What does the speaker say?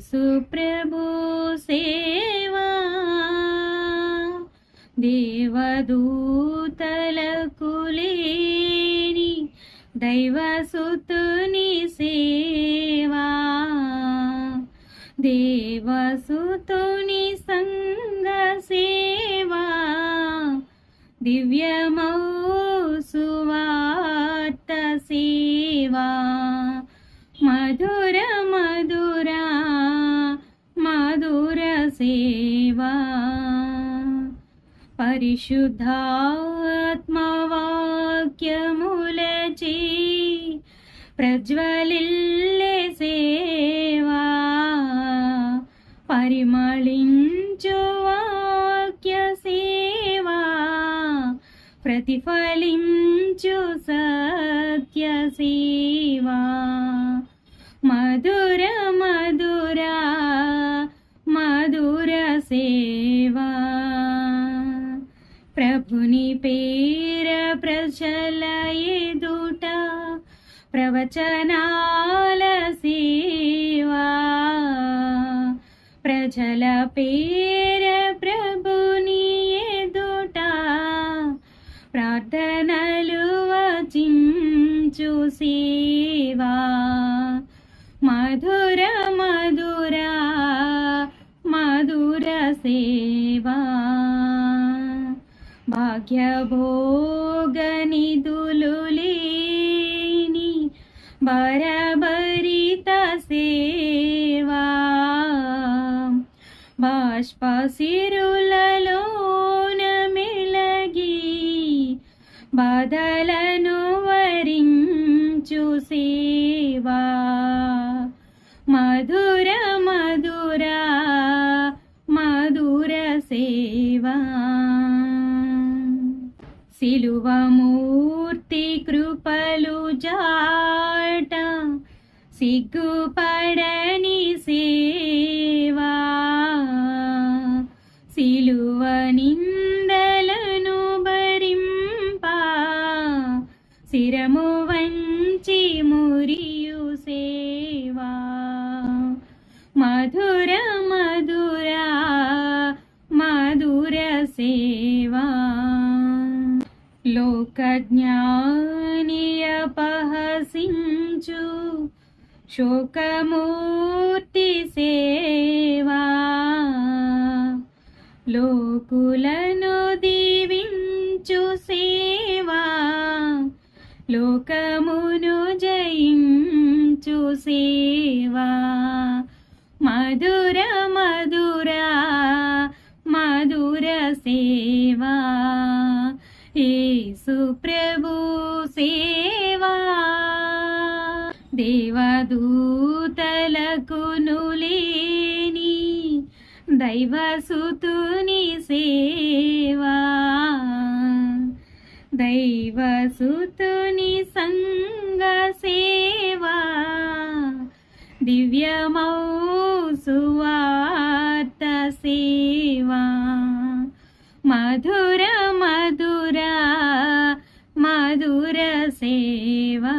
సుప్రభు సేవా దేవదూతలకు లేని దైవసుతుని సేవా దేవసుతుని సంగ సేవా దివ్యమౌ సువార్త సేవా మధుర మధుర మధుర సేవా పరిశుద్ధాత్మవాక్యములచే ప్రజ్వలిల్లే సేవా పరిమళించు వాక్య సేవా ప్రతిఫలించు సత్య సేవా మధుర మధుర మధుర సేవా ప్రభుని పేర ప్రజల ఎదుట ప్రవచనాల సేవా ప్రజల పేర ప్రభుని ఎదుట ప్రార్థనలు వచించు సేవా మధుర మధుర మధుర సేవా భాగ్యభోగనిధులు లేని బరబరిత సేవా బాష్పసిరులలోన మెలగి బాధలను వరించు సేవా మధుర మధుర మధుర సేవా సిలువమూర్తి కృపలు జాట సిగ్గుపడని సేవా సిలువ నిందలను భరింప శిరము వంచి మురియు సేవా మధుర మధుర మధుర సేవా లోకజ్ఞాని అపహసించు శోకమూర్తి సేవా లోకులను దీవించు సేవా లోకమును జయించు సేవా మధుర మధుర మధుర సేవా యేసు ప్రభు సేవా దేవదూతలకును లేని దైవసుతుని సేవా దైవసుతుని సంగ సేవా దివ్యమౌ సువార్త సేవా మధుర మధుర మధుర సేవా